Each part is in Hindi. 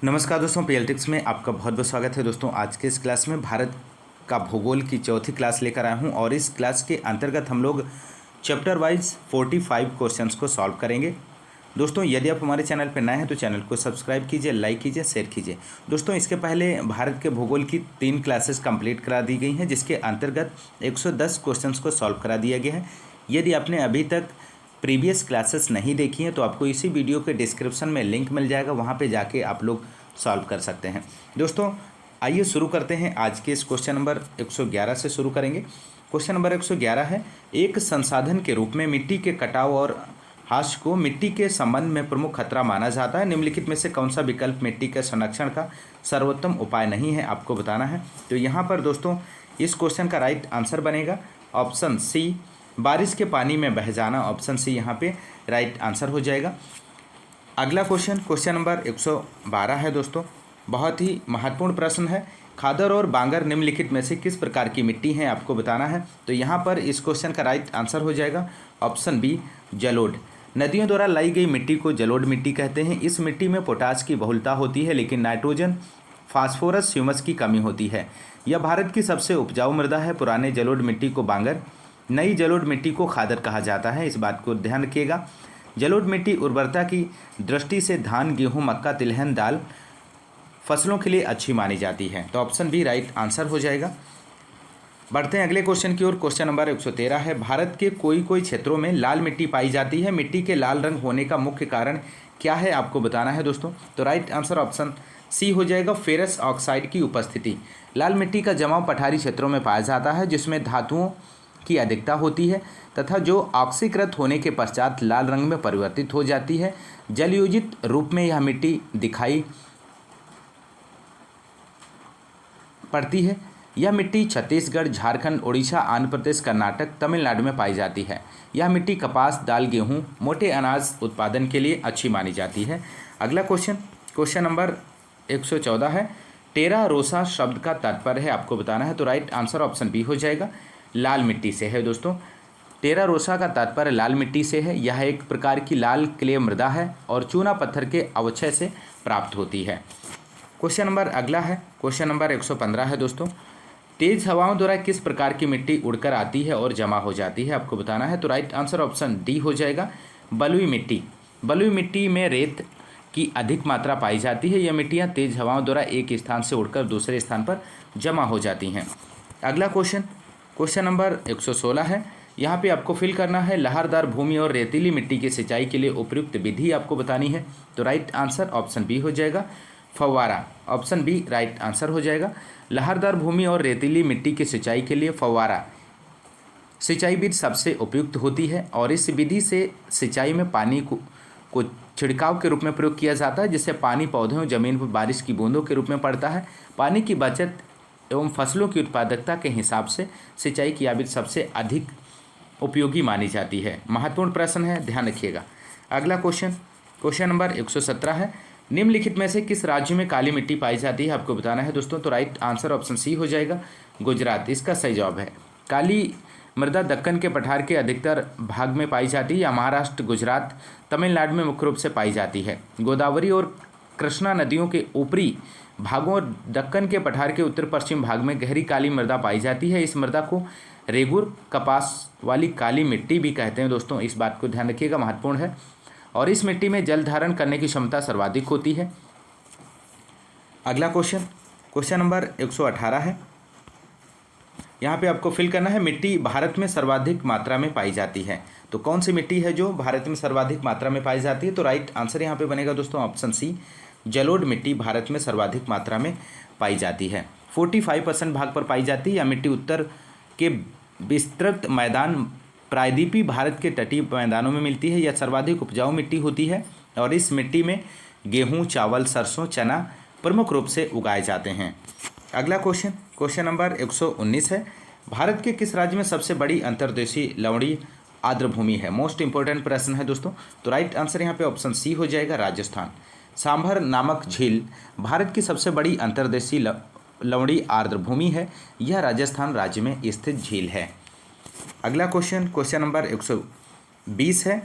नमस्कार दोस्तों, पीएलटिक्स में आपका बहुत बहुत स्वागत है। दोस्तों आज के इस क्लास में भारत का भूगोल की चौथी क्लास लेकर आया हूं और इस क्लास के अंतर्गत हम लोग चैप्टर वाइज 45 क्वेश्चंस को सॉल्व करेंगे। दोस्तों यदि आप हमारे चैनल पर नए हैं तो चैनल को सब्सक्राइब कीजिए, लाइक कीजिए, शेयर कीजिए। दोस्तों इसके पहले भारत के भूगोल की 3 क्लासेस कंप्लीट करा दी गई हैं, जिसके अंतर्गत 110 क्वेश्चंस को सॉल्व करा दिया गया है। यदि आपने अभी तक प्रीवियस क्लासेस नहीं देखी हैं तो आपको इसी वीडियो के डिस्क्रिप्शन में लिंक मिल जाएगा, वहाँ पे जाके आप लोग सॉल्व कर सकते हैं। दोस्तों आइए शुरू करते हैं। आज के इस क्वेश्चन नंबर 111 से शुरू करेंगे। क्वेश्चन नंबर 111 है, एक संसाधन के रूप में मिट्टी के कटाव और ह्रास को मिट्टी के संबंध में प्रमुख खतरा माना जाता है। निम्नलिखित में से कौन सा विकल्प मिट्टी के संरक्षण का सर्वोत्तम उपाय नहीं है, आपको बताना है। तो यहाँ पर दोस्तों इस क्वेश्चन का राइट आंसर बनेगा ऑप्शन सी, बारिश के पानी में बह जाना। ऑप्शन सी यहाँ पे राइट आंसर हो जाएगा। अगला क्वेश्चन नंबर 112 है दोस्तों, बहुत ही महत्वपूर्ण प्रश्न है। खादर और बांगर निम्नलिखित में से किस प्रकार की मिट्टी है, आपको बताना है। तो यहाँ पर इस क्वेश्चन का राइट आंसर हो जाएगा ऑप्शन बी, जलोढ़। नदियों द्वारा लाई गई मिट्टी को जलोढ़ मिट्टी कहते हैं। इस मिट्टी में पोटाश की बहुलता होती है, लेकिन नाइट्रोजन, फास्फोरस, ह्यूमस की कमी होती है। यह भारत की सबसे उपजाऊ मृदा है। पुराने जलोढ़ मिट्टी को बांगर, नई जलोढ़ मिट्टी को खादर कहा जाता है। इस बात को ध्यान रखिएगा। जलोढ़ मिट्टी उर्वरता की दृष्टि से धान, गेहूं, मक्का, तिलहन, दाल फसलों के लिए अच्छी मानी जाती है। तो ऑप्शन बी राइट आंसर हो जाएगा। बढ़ते हैं अगले क्वेश्चन की ओर। क्वेश्चन नंबर 113 है, भारत के कोई क्षेत्रों में लाल मिट्टी पाई जाती है। मिट्टी के लाल रंग होने का मुख्य कारण क्या है, आपको बताना है दोस्तों। तो राइट आंसर ऑप्शन सी हो जाएगा, फेरस ऑक्साइड की उपस्थिति। लाल मिट्टी का जमाव पठारी क्षेत्रों में पाया जाता है, जिसमें धातुओं की अधिकता होती है तथा जो ऑक्सीकृत होने के पश्चात लाल रंग में परिवर्तित हो जाती है। जलयोजित रूप में यह मिट्टी दिखाई पड़ती है। यह मिट्टी छत्तीसगढ़, झारखंड, उड़ीसा, आंध्र प्रदेश, कर्नाटक, तमिलनाडु में पाई जाती है। यह मिट्टी कपास, दाल, गेहूं, मोटे अनाज उत्पादन के लिए अच्छी मानी जाती है। अगला क्वेश्चन नंबर 114 है, टेरा रोसा शब्द का तात्पर्य है, आपको बताना है। तो राइट आंसर ऑप्शन बी हो जाएगा, लाल मिट्टी से है दोस्तों। टेरा रोसा का तात्पर्य लाल मिट्टी से है। यह एक प्रकार की लाल क्ले मृदा है और चूना पत्थर के अवक्षय से प्राप्त होती है। क्वेश्चन नंबर अगला है, क्वेश्चन नंबर 115 है दोस्तों, तेज हवाओं द्वारा किस प्रकार की मिट्टी उड़कर आती है और जमा हो जाती है, आपको बताना है। तो राइट आंसर ऑप्शन डी हो जाएगा, बलुई मिट्टी। बलुई मिट्टी में रेत की अधिक मात्रा पाई जाती है। यह मिट्टियाँ तेज हवाओं द्वारा एक स्थान से उड़कर दूसरे स्थान पर जमा हो जाती हैं। अगला क्वेश्चन नंबर 116 है। यहाँ पे आपको फिल करना है, लहरदार भूमि और रेतीली मिट्टी की सिंचाई के लिए उपयुक्त विधि आपको बतानी है। तो राइट आंसर ऑप्शन बी हो जाएगा, फव्वारा। ऑप्शन बी राइट आंसर हो जाएगा। लहरदार भूमि और रेतीली मिट्टी की सिंचाई के लिए फव्वारा सिंचाई विधि सबसे उपयुक्त होती है और इस विधि से सिंचाई में पानी को छिड़काव के रूप में प्रयोग किया जाता है, जिससे पानी पौधों और जमीन पर बारिश की बूंदों के रूप में पड़ता है। पानी की बचत एवं फसलों की उत्पादकता के हिसाब से सिंचाई की विधि सबसे अधिक उपयोगी मानी जाती है। महत्वपूर्ण प्रश्न है, ध्यान रखिएगा। अगला क्वेश्चन नंबर 117 है, निम्नलिखित में से किस राज्य में काली मिट्टी पाई जाती है, आपको बताना है दोस्तों। तो राइट आंसर ऑप्शन सी हो जाएगा, गुजरात। इसका सही जवाब है। काली मृदा दक्कन के पठार के अधिकतर भाग में पाई जाती है या महाराष्ट्र, गुजरात, तमिलनाडु में मुख्य रूप से पाई जाती है। गोदावरी और कृष्णा नदियों के ऊपरी भागों और दक्कन के पठार के उत्तर पश्चिम भाग में गहरी काली मृदा पाई जाती है। इस मृदा को रेगुर कपास वाली काली मिट्टी भी कहते हैं दोस्तों। इस बात को ध्यान रखिएगा, महत्वपूर्ण है। और इस मिट्टी में जल धारण करने की क्षमता सर्वाधिक होती है। अगला क्वेश्चन नंबर 118 है। यहाँ पे आपको फिल करना है, मिट्टी भारत में सर्वाधिक मात्रा में पाई जाती है। तो कौन सी मिट्टी है जो भारत में सर्वाधिक मात्रा में पाई जाती है। तो राइट आंसर यहाँ पे बनेगा दोस्तों ऑप्शन सी, जलोढ़ मिट्टी भारत में सर्वाधिक मात्रा में पाई जाती है। 45% भाग पर पाई जाती है। यह मिट्टी उत्तर के विस्तृत मैदान प्रायद्वीपी भारत के तटीय मैदानों में मिलती है। यह सर्वाधिक उपजाऊ मिट्टी होती है और इस मिट्टी में गेहूं, चावल, सरसों, चना प्रमुख रूप से उगाए जाते हैं। अगला क्वेश्चन नंबर 119 है, भारत के किस राज्य में सबसे बड़ी अंतर्देशीय लवणीय आर्द्रभूमि है। मोस्ट इंपॉर्टेंट प्रश्न है दोस्तों। तो राइट आंसर यहाँ पे ऑप्शन सी हो जाएगा, राजस्थान। सांभर नामक झील भारत की सबसे बड़ी अंतर्देशीय लवणीय आर्द्रभूमि है। यह राजस्थान राज्य में स्थित झील है। अगला क्वेश्चन नंबर 120 है,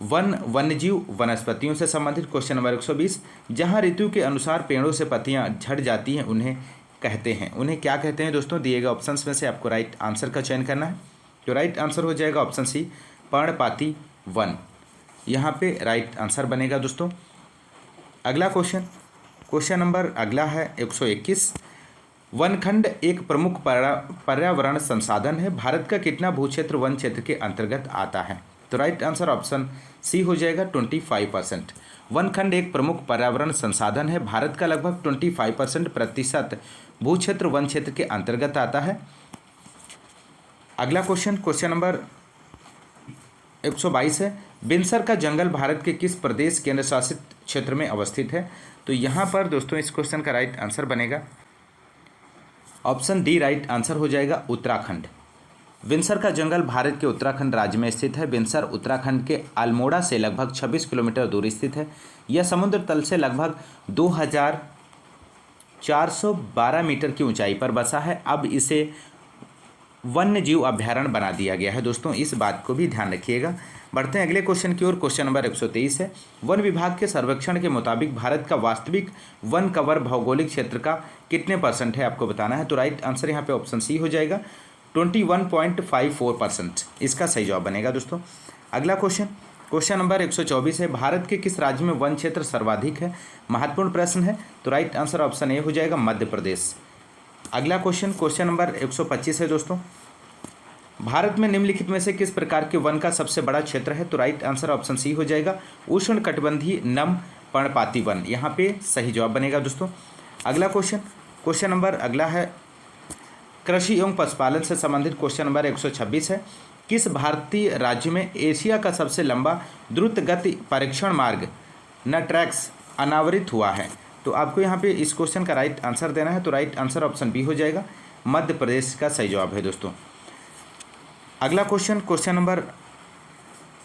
वन वन्यजीव वनस्पतियों से संबंधित। क्वेश्चन नंबर 120, जहाँ ऋतु के अनुसार पेड़ों से पत्तियाँ झड़ जाती हैं उन्हें कहते हैं, उन्हें क्या कहते हैं दोस्तों? दिए गए ऑप्शंस में से आपको राइट आंसर का चयन करना है। तो राइट आंसर हो जाएगा ऑप्शन सी, पर्णपाती वन। यहाँ पे राइट आंसर बनेगा दोस्तों। अगला क्वेश्चन नंबर अगला है 121, वनखंड एक प्रमुख पर्यावरण संसाधन है, भारत का कितना भू क्षेत्र वन क्षेत्र के अंतर्गत आता है? तो राइट आंसर ऑप्शन सी हो जाएगा 25%। वनखंड एक प्रमुख पर्यावरण संसाधन है, भारत का लगभग 25% भू क्षेत्र वन क्षेत्र के अंतर्गत आता है। अगला क्वेश्चन नंबर 122 है, बिनसर का जंगल भारत के किस प्रदेश केंद्र शासित क्षेत्र में अवस्थित है? तो यहाँ पर दोस्तों इस क्वेश्चन का राइट आंसर बनेगा ऑप्शन डी, राइट आंसर हो जाएगा उत्तराखंड। बिनसर का जंगल भारत के उत्तराखंड राज्य में स्थित है। बिनसर उत्तराखंड के अल्मोड़ा से लगभग 26 किलोमीटर दूर स्थित है। यह समुद्र तल से लगभग 2412 मीटर की ऊंचाई पर बसा है। अब इसे वन्य जीव अभ्यारण्य बना दिया गया है दोस्तों, इस बात को भी ध्यान रखिएगा। बढ़ते हैं अगले क्वेश्चन की ओर। क्वेश्चन नंबर 123 है, वन विभाग के सर्वेक्षण के मुताबिक भारत का वास्तविक वन कवर भौगोलिक क्षेत्र का कितने % है आपको बताना है? तो राइट आंसर यहाँ पे ऑप्शन सी हो जाएगा 21.54%, इसका सही जवाब बनेगा दोस्तों। अगला क्वेश्चन नंबर 124 है, भारत के किस राज्य में वन क्षेत्र सर्वाधिक है? महत्वपूर्ण प्रश्न है, तो राइट आंसर ऑप्शन ए हो जाएगा मध्य प्रदेश। अगला क्वेश्चन नंबर 125 है दोस्तों, भारत में निम्नलिखित में से किस प्रकार के वन का सबसे बड़ा क्षेत्र है? तो राइट आंसर ऑप्शन सी हो जाएगा उष्णकटिबंधीय नम पर्णपाती वन, यहाँ पे सही जवाब बनेगा दोस्तों। अगला क्वेश्चन नंबर अगला है कृषि एवं पशुपालन से संबंधित। क्वेश्चन नंबर 126 है, किस भारतीय राज्य में एशिया का सबसे लंबा द्रुत गति परीक्षण मार्ग नट्रैक्स अनावरित हुआ है? तो आपको यहाँ पे इस क्वेश्चन का राइट आंसर देना है। तो राइट आंसर ऑप्शन बी हो जाएगा मध्य प्रदेश का सही जवाब है दोस्तों। अगला क्वेश्चन नंबर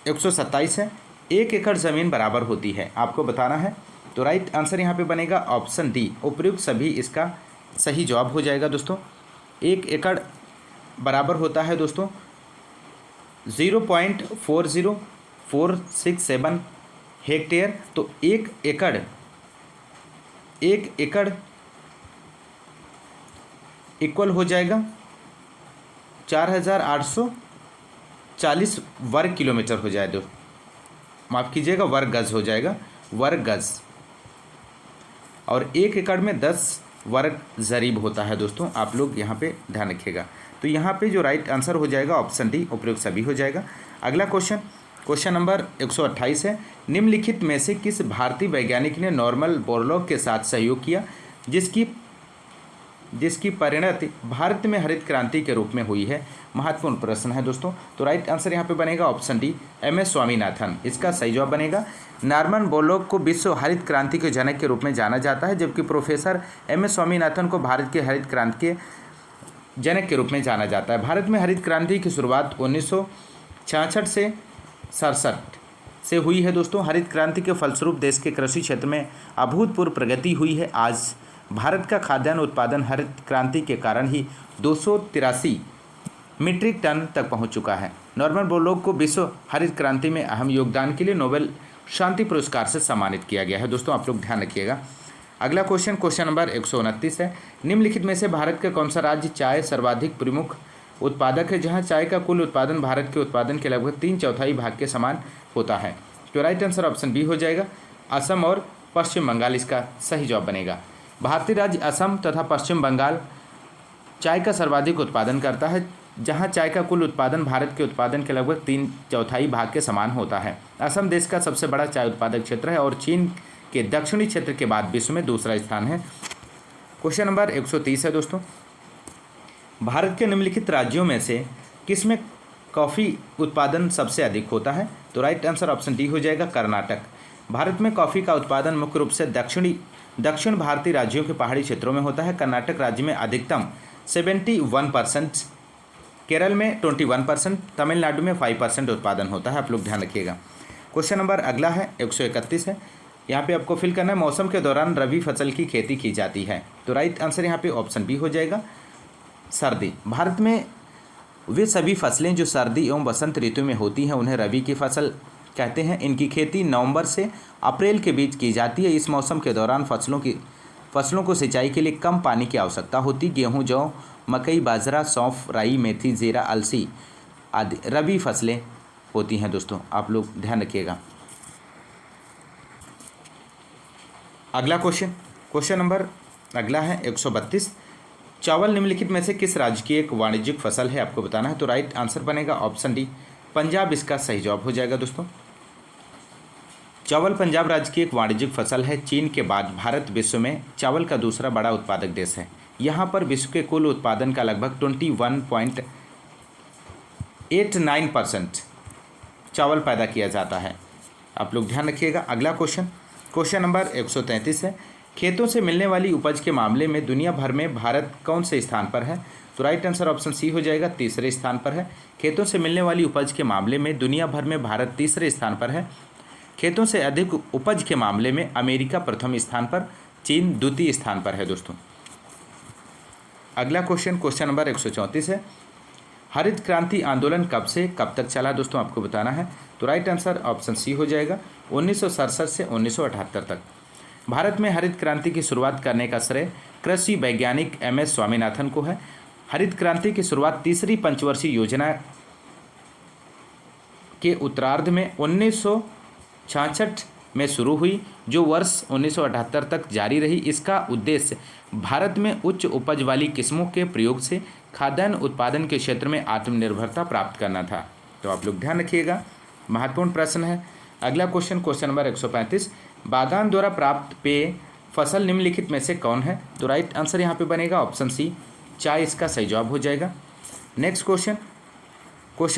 127 है, 1 एकड़ ज़मीन बराबर होती है, आपको बताना है। तो राइट आंसर यहाँ पे बनेगा ऑप्शन डी, उपयुक्त सभी इसका सही जवाब हो जाएगा दोस्तों। 1 एकड़ बराबर होता है दोस्तों 0.40467 हेक्टेयर। तो एक एकड़ इक्वल हो जाएगा 4840 वर्ग किलोमीटर हो जाए दो, माफ़ कीजिएगा वर्ग गज हो जाएगा, वर्ग गज। और 1 एकड़ में 10 वर्ग ज़रीब होता है दोस्तों, आप लोग यहाँ पे ध्यान रखिएगा। तो यहाँ पे जो राइट आंसर हो जाएगा ऑप्शन डी, उपयुक्त सभी हो जाएगा। अगला क्वेश्चन नंबर 128 है, निम्नलिखित में से किस भारतीय वैज्ञानिक ने नॉर्मन बोरलॉग के साथ सहयोग किया जिसकी परिणति भारत में हरित क्रांति के रूप में हुई है? महत्वपूर्ण प्रश्न है दोस्तों। तो राइट आंसर यहाँ पे बनेगा ऑप्शन डी, MS स्वामीनाथन, इसका सही जवाब बनेगा। नॉर्मन बोरलॉग को विश्व हरित क्रांति के जनक के रूप में जाना जाता है, जबकि प्रोफेसर MS स्वामीनाथन को भारत के हरित क्रांति के जनक के रूप में जाना जाता है। भारत में हरित क्रांति की शुरुआत 1966 से 67 से हुई है दोस्तों। हरित क्रांति के फलस्वरूप देश के कृषि क्षेत्र में अभूतपूर्व प्रगति हुई है। आज भारत का खाद्यान्न उत्पादन हरित क्रांति के कारण ही 283 मीट्रिक टन तक पहुंच चुका है। नॉर्मन बोरलॉग को विश्व हरित क्रांति में अहम योगदान के लिए नोबेल शांति पुरस्कार से सम्मानित किया गया है दोस्तों, आप लोग ध्यान रखिएगा। अगला क्वेश्चन नंबर 129 है, निम्नलिखित में से भारत का कौन सा राज्य चाय सर्वाधिक प्रमुख उत्पादक है, जहां चाय का कुल उत्पादन भारत के उत्पादन के लगभग 3/4 भाग के समान होता है? तो राइट आंसर ऑप्शन बी हो जाएगा असम और पश्चिम बंगाल, इसका सही जवाब बनेगा। भारतीय राज्य असम तथा पश्चिम बंगाल चाय का सर्वाधिक उत्पादन करता है, जहां चाय का कुल उत्पादन भारत के उत्पादन के लगभग 3/4 भाग के समान होता है। असम देश का सबसे बड़ा चाय उत्पादक क्षेत्र है और चीन के दक्षिणी क्षेत्र के बाद विश्व में दूसरा स्थान है। क्वेश्चन नंबर 130 है दोस्तों, भारत के निम्नलिखित राज्यों में से किसमें कॉफ़ी उत्पादन सबसे अधिक होता है? तो राइट आंसर ऑप्शन डी हो जाएगा कर्नाटक। भारत में कॉफ़ी का उत्पादन मुख्य रूप से दक्षिण भारतीय राज्यों के पहाड़ी क्षेत्रों में होता है। कर्नाटक राज्य में अधिकतम 71%, केरल में 21%, तमिलनाडु में 5% उत्पादन होता है, आप लोग ध्यान रखिएगा। क्वेश्चन नंबर अगला है 131 है, यहाँ पे आपको फिल करना है, मौसम के दौरान रबी फसल की खेती की जाती है। तो राइट आंसर यहाँ पे ऑप्शन बी हो जाएगा सर्दी। भारत में वे सभी फसलें जो सर्दी एवं बसंत ऋतु में होती हैं उन्हें रबी की फसल कहते हैं। इनकी खेती नवंबर से अप्रैल के बीच की जाती है। इस मौसम के दौरान फसलों को सिंचाई के लिए कम पानी की आवश्यकता होती। गेहूँ, जौ, मकई, बाजरा, सौंफ, राई, मेथी, जीरा, अलसी आदि रबी फसलें होती हैं। दोस्तों आप लोग ध्यान रखिएगा। अगला क्वेश्चन नंबर अगला है 132। चावल निम्नलिखित में से किस राज्य की एक वाणिज्यिक फसल है, आपको बताना है। तो राइट आंसर बनेगा ऑप्शन डी, पंजाब इसका सही जवाब हो जाएगा। दोस्तों चावल पंजाब राज्य की एक वाणिज्यिक फसल है। चीन के बाद भारत विश्व में चावल का दूसरा बड़ा उत्पादक देश है। यहाँ पर विश्व के कुल उत्पादन का लगभग 21.89% चावल पैदा किया जाता है। आप लोग ध्यान रखिएगा। अगला क्वेश्चन नंबर 133 है। खेतों से मिलने वाली उपज के मामले में दुनिया भर में भारत कौन से स्थान पर है। तो राइट आंसर ऑप्शन सी हो जाएगा, तीसरे स्थान पर है। खेतों से मिलने वाली उपज के मामले में दुनिया भर में भारत तीसरे स्थान पर है। खेतों से अधिक उपज के मामले में अमेरिका प्रथम स्थान पर, चीन द्वितीय स्थान पर है। दोस्तों अगला क्वेश्चन नंबर 134 है। हरित क्रांति आंदोलन कब से कब तक चला, दोस्तों आपको बताना है। तो राइट आंसर ऑप्शन सी हो जाएगा, 1967 से 1978 तक। भारत में हरित क्रांति की शुरुआत करने का श्रेय कृषि वैज्ञानिक MS स्वामीनाथन को है। हरित क्रांति की शुरुआत तीसरी पंचवर्षीय योजना के उत्तरार्ध में 1966 में शुरू हुई, जो वर्ष 1978 तक जारी रही। इसका उद्देश्य भारत में उच्च उपज वाली किस्मों के प्रयोग से खाद्यान्न उत्पादन के क्षेत्र में आत्मनिर्भरता प्राप्त करना था। तो आप लोग ध्यान रखिएगा, महत्वपूर्ण प्रश्न है। अगला क्वेश्चन नंबर 135। बागान द्वारा प्राप्त पेय फसल निम्नलिखित में से कौन है। तो राइट आंसर यहाँ पे बनेगा ऑप्शन सी, चाय इसका सही जवाब हो जाएगा। नेक्स्ट क्वेश्चन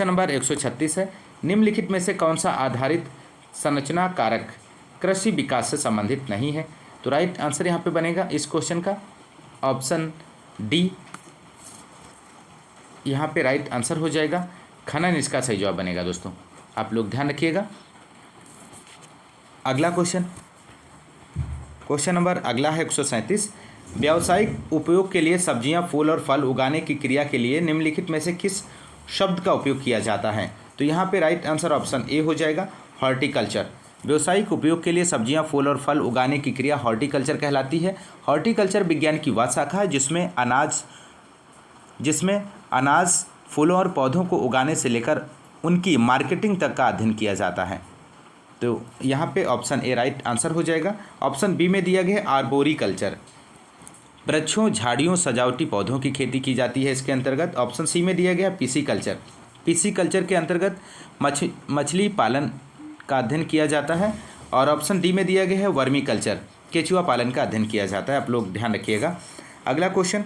नंबर 136 है। निम्नलिखित में से कौन सा आधारित संरचना कारक कृषि विकास से संबंधित नहीं है। तो राइट आंसर यहाँ पे बनेगा इस क्वेश्चन का ऑप्शन डी, यहाँ पे राइट आंसर हो जाएगा, खनन इसका सही जवाब बनेगा। दोस्तों आप लोग ध्यान रखिएगा। अगला क्वेश्चन नंबर अगला है 137। व्यावसायिक उपयोग के लिए सब्जियां, फूल और फल उगाने की क्रिया के लिए निम्नलिखित में से किस शब्द का उपयोग किया जाता है। तो यहाँ पे राइट आंसर ऑप्शन ए हो जाएगा, हॉर्टिकल्चर। व्यावसायिक उपयोग के लिए सब्जियां, फूल और फल उगाने की क्रिया हॉर्टिकल्चर कहलाती है। हॉर्टिकल्चर विज्ञान की वह शाखा है जिसमें अनाज, फूलों और पौधों को उगाने से लेकर उनकी मार्केटिंग तक का अध्ययन किया जाता है। तो यहाँ पे ऑप्शन ए राइट आंसर हो जाएगा। ऑप्शन बी में दिया गया है आर्बोरिकल्चर, वृक्षों, झाड़ियों, सजावटी पौधों की खेती की जाती है इसके अंतर्गत। ऑप्शन सी में दिया गया पीसीकल्चर, पीसीकल्चर के अंतर्गत मछली पालन का अध्ययन किया जाता है। और ऑप्शन डी में दिया गया है वर्मी कल्चर, केचुआ पालन का अध्ययन किया जाता है। आप लोग ध्यान रखिएगा। अगला क्वेश्चन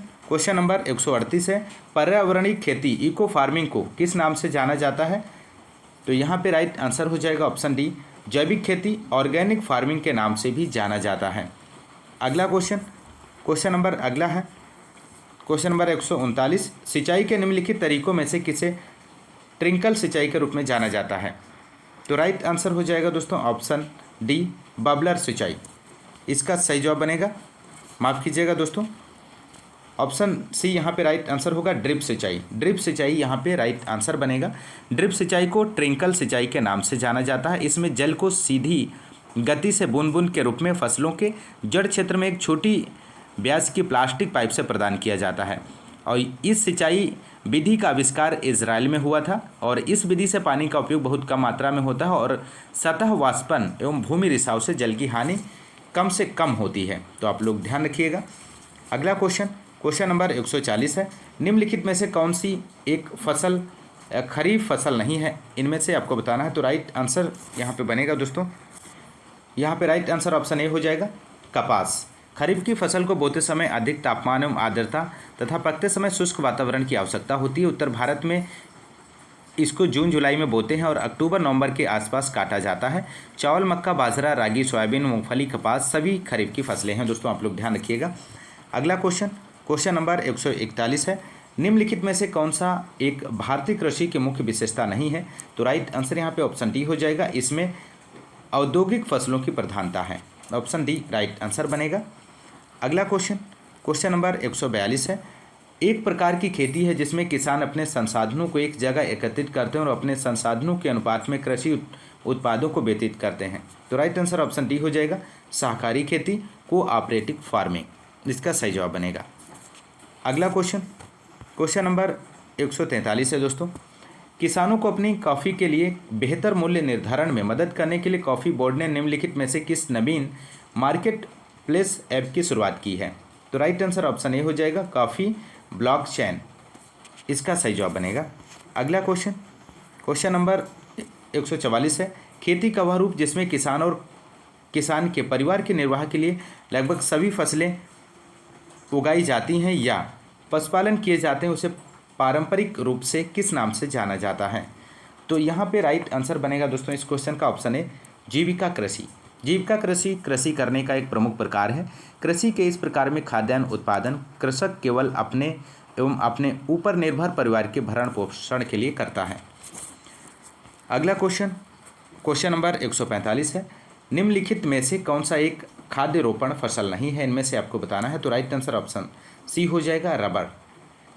नंबर 138 है। पर्यावरणीय खेती, इको फार्मिंग को किस नाम से जाना जाता है। तो यहाँ पे राइट आंसर हो जाएगा ऑप्शन डी, जैविक खेती, ऑर्गेनिक फार्मिंग के नाम से भी जाना जाता है। अगला क्वेश्चन नंबर अगला है क्वेश्चन नंबर 139। सिंचाई के निम्नलिखित तरीकों में से किसे ट्रिंकल सिंचाई के रूप में जाना जाता है। तो राइट आंसर हो जाएगा दोस्तों ऑप्शन डी, बबलर सिंचाई इसका सही जवाब बनेगा। माफ़ कीजिएगा दोस्तों, ऑप्शन सी यहाँ पे राइट आंसर होगा, ड्रिप सिंचाई। ड्रिप सिंचाई यहाँ पे राइट आंसर बनेगा। ड्रिप सिंचाई को ट्रिंकल सिंचाई के नाम से जाना जाता है। इसमें जल को सीधी गति से बूंद बूंद के रूप में फसलों के जड़ क्षेत्र में एक छोटी व्यास की प्लास्टिक पाइप से प्रदान किया जाता है। और इस सिंचाई विधि का आविष्कार इजराइल में हुआ था। और इस विधि से पानी का उपयोग बहुत कम मात्रा में होता है और सतह वाष्पन एवं भूमि रिसाव से जल की हानि कम से कम होती है। तो आप लोग ध्यान रखिएगा। अगला क्वेश्चन नंबर 140 है। निम्नलिखित में से कौन सी एक फसल खरीफ फसल नहीं है, इनमें से आपको बताना है। तो राइट आंसर यहाँ पे बनेगा दोस्तों, यहाँ पे राइट आंसर ऑप्शन ए हो जाएगा, कपास। खरीफ की फसल को बोते समय अधिक तापमान एवं आर्द्रता तथा पकते समय शुष्क वातावरण की आवश्यकता होती है। उत्तर भारत में इसको जून जुलाई में बोते हैं और अक्टूबर नवंबर के आसपास काटा जाता है। चावल, मक्का, बाजरा, रागी, सोयाबीन, मूंगफली, कपास सभी खरीफ की फसलें हैं। दोस्तों आप लोग ध्यान रखिएगा। अगला क्वेश्चन नंबर 141 है। निम्नलिखित में से कौन सा एक भारतीय कृषि की मुख्य विशेषता नहीं है। तो राइट आंसर यहाँ पे ऑप्शन डी हो जाएगा, इसमें औद्योगिक फसलों की प्रधानता है। ऑप्शन डी राइट आंसर बनेगा। अगला क्वेश्चन नंबर 142 है। एक प्रकार की खेती है जिसमें किसान अपने संसाधनों को एक जगह एकत्रित करते हैं और अपने संसाधनों के अनुपात में कृषि उत्पादों को वितरित करते हैं। तो राइट आंसर ऑप्शन डी हो जाएगा, सहकारी खेती, कोऑपरेटिव फार्मिंग, इसका सही जवाब बनेगा। अगला क्वेश्चन नंबर 143 है दोस्तों। किसानों को अपनी कॉफ़ी के लिए बेहतर मूल्य निर्धारण में मदद करने के लिए कॉफ़ी बोर्ड ने निम्नलिखित में से किस नवीन मार्केट प्लेस ऐप की शुरुआत की है? तो राइट आंसर ऑप्शन ए हो जाएगा, कॉफ़ी ब्लॉकचेन, इसका सही जवाब बनेगा। अगला क्वेश्चन नंबर 144 है। खेती का वह रूप जिसमें किसान के परिवार के निर्वाह के लिए लगभग सभी फसलें उगाई जाती हैं या पशुपालन किए जाते हैं, उसे पारंपरिक रूप से किस नाम से जाना जाता है? तो यहाँ पे राइट आंसर बनेगा दोस्तों इस क्वेश्चन का ऑप्शन है, जीविका कृषि। जीविका कृषि करने का एक प्रमुख प्रकार है। कृषि के इस प्रकार में खाद्यान्न उत्पादन कृषक केवल अपने एवं अपने ऊपर निर्भर परिवार के भरण पोषण के लिए करता है। अगला क्वेश्चन नंबर 145 है। निम्नलिखित में से कौन सा एक खाद्य रोपण फसल नहीं है, इनमें से आपको बताना है। तो राइट आंसर ऑप्शन सी हो जाएगा,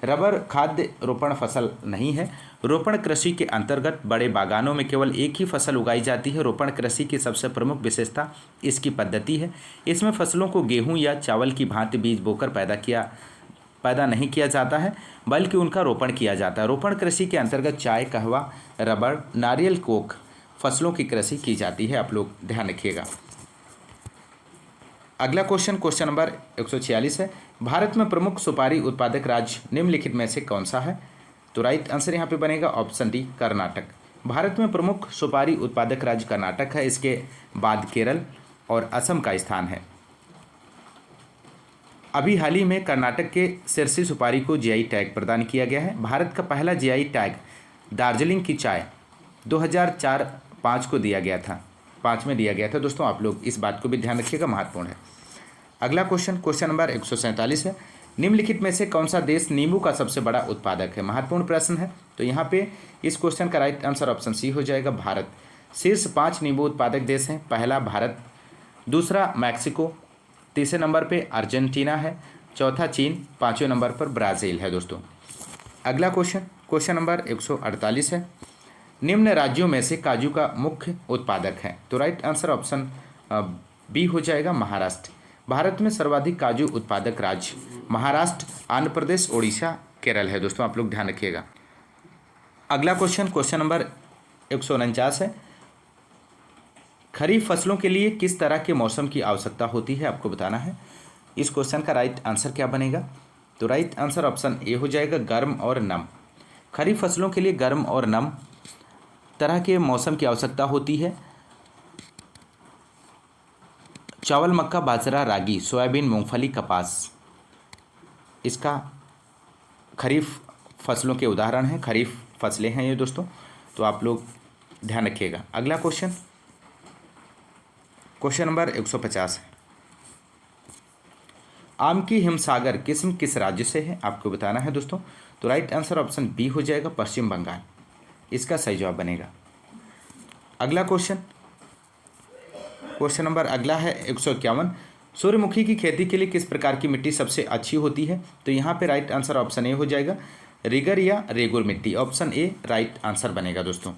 रबर खाद्य रोपण फसल नहीं है। रोपण कृषि के अंतर्गत बड़े बागानों में केवल एक ही फसल उगाई जाती है। रोपण कृषि की सबसे प्रमुख विशेषता इसकी पद्धति है। इसमें फसलों को गेहूं या चावल की भांति बीज बोकर पैदा नहीं किया जाता है, बल्कि उनका रोपण किया जाता है। रोपण कृषि के अंतर्गत चाय, कहवा, रबड़, नारियल, कोक फसलों की कृषि की जाती है, आप लोग ध्यान रखिएगा। अगला क्वेश्चन नंबर 146 है। भारत में प्रमुख सुपारी उत्पादक राज्य निम्नलिखित में से कौन सा है? तो राइट आंसर यहाँ पे बनेगा ऑप्शन डी, कर्नाटक। भारत में प्रमुख सुपारी उत्पादक राज्य कर्नाटक है, इसके बाद केरल और असम का स्थान है। अभी हाल ही में कर्नाटक के सिरसी सुपारी को जीआई टैग प्रदान किया गया है। भारत का पहला जीआई टैग दार्जिलिंग की चाय 2004-5 को दिया गया था, 5 में दिया गया था दोस्तों, आप लोग इस बात को भी ध्यान रखिएगा, महत्वपूर्ण है। अगला क्वेश्चन नंबर 147 है। निम्नलिखित में से कौन सा देश नींबू का सबसे बड़ा उत्पादक है? महत्वपूर्ण प्रश्न है। तो यहाँ पे इस क्वेश्चन का राइट आंसर ऑप्शन सी हो जाएगा, भारत। शीर्ष 5 नींबू उत्पादक देश हैं। पहला भारत, दूसरा मैक्सिको, तीसरे नंबर पे अर्जेंटीना है, चौथा चीन, 5वें नंबर पर ब्राज़ील है दोस्तों। अगला क्वेश्चन नंबर 148 है। निम्न राज्यों में से काजू का मुख्य उत्पादक है? तो राइट आंसर ऑप्शन बी हो जाएगा, महाराष्ट्र। भारत में सर्वाधिक काजू उत्पादक राज्य महाराष्ट्र, आंध्र प्रदेश, ओडिशा, केरल है दोस्तों, आप लोग ध्यान रखिएगा। अगला क्वेश्चन नंबर 149 है। खरीफ फसलों के लिए किस तरह के मौसम की आवश्यकता होती है, आपको बताना है। इस क्वेश्चन का राइट आंसर क्या बनेगा? तो राइट आंसर ऑप्शन ए हो जाएगा, गर्म और नम। खरीफ फसलों के लिए गर्म और नम तरह के मौसम की आवश्यकता होती है। चावल, मक्का, बाजरा, रागी, सोयाबीन, मूंगफली, कपास इसका खरीफ फसलों के उदाहरण हैं, खरीफ फसलें हैं ये दोस्तों, तो आप लोग ध्यान रखिएगा। अगला क्वेश्चन नंबर 150 है। आम की हिमसागर किस्म किस राज्य से है, आपको बताना है दोस्तों। तो राइट आंसर ऑप्शन बी हो जाएगा, पश्चिम बंगाल, इसका सही जवाब बनेगा। अगला क्वेश्चन नंबर अगला है 151। सूर्यमुखी की खेती के लिए किस प्रकार की मिट्टी सबसे अच्छी होती है? तो यहाँ पे राइट आंसर ऑप्शन ए हो जाएगा, रिगर या रेगुर मिट्टी, ऑप्शन ए राइट आंसर बनेगा दोस्तों।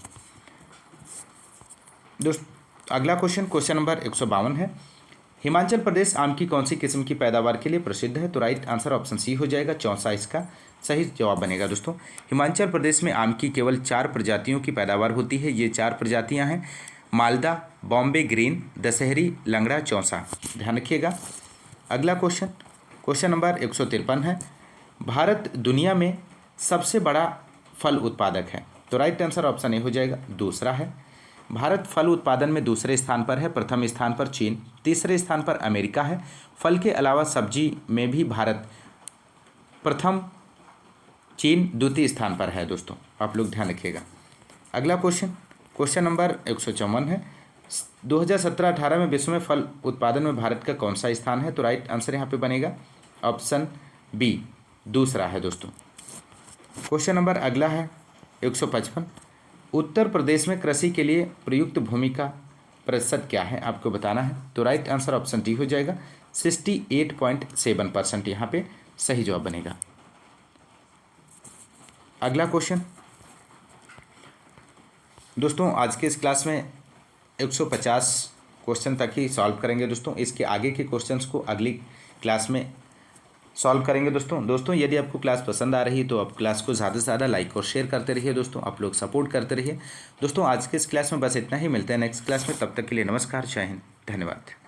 अगला क्वेश्चन नंबर 152 है। हिमाचल प्रदेश आम की कौन सी किस्म की पैदावार के लिए प्रसिद्ध है? तो राइट आंसर ऑप्शन सी हो जाएगा, चौसा इसका सही जवाब बनेगा दोस्तों। हिमाचल प्रदेश में आम की केवल 4 प्रजातियों की पैदावार होती है। ये 4 प्रजातियां हैं, मालदा, बॉम्बे ग्रीन, दशहरी, लंगड़ा, चौसा, ध्यान रखिएगा। अगला क्वेश्चन नंबर 153 है। भारत दुनिया में सबसे बड़ा फल उत्पादक है? तो राइट आंसर ऑप्शन ए हो जाएगा, दूसरा है। भारत फल उत्पादन में दूसरे स्थान पर है। प्रथम स्थान पर चीन, तीसरे स्थान पर अमेरिका है। फल के अलावा सब्जी में भी भारत प्रथम, चीन द्वितीय स्थान पर है दोस्तों, आप लोग ध्यान रखिएगा। अगला क्वेश्चन नंबर 154 है। 2017-18 में विश्व में फल उत्पादन में भारत का कौन सा स्थान है? तो राइट आंसर यहाँ पे बनेगा ऑप्शन बी, दूसरा है दोस्तों। क्वेश्चन नंबर अगला है 155। उत्तर प्रदेश में कृषि के लिए प्रयुक्त भूमि का प्रतिशत क्या है, आपको बताना है। तो राइट आंसर ऑप्शन डी हो जाएगा, 68.7%, यहाँ पे सही जवाब बनेगा। अगला क्वेश्चन दोस्तों, आज के इस क्लास में 150 क्वेश्चन तक ही सॉल्व करेंगे दोस्तों। इसके आगे के क्वेश्चंस को अगली क्लास में सॉल्व करेंगे दोस्तों यदि आपको क्लास पसंद आ रही है तो आप क्लास को ज़्यादा से ज़्यादा लाइक और शेयर करते रहिए दोस्तों। आप लोग सपोर्ट करते रहिए दोस्तों। आज के इस क्लास में बस इतना ही, मिलते हैं नेक्स्ट क्लास में। तब तक के लिए नमस्कार, जय हिंद, धन्यवाद।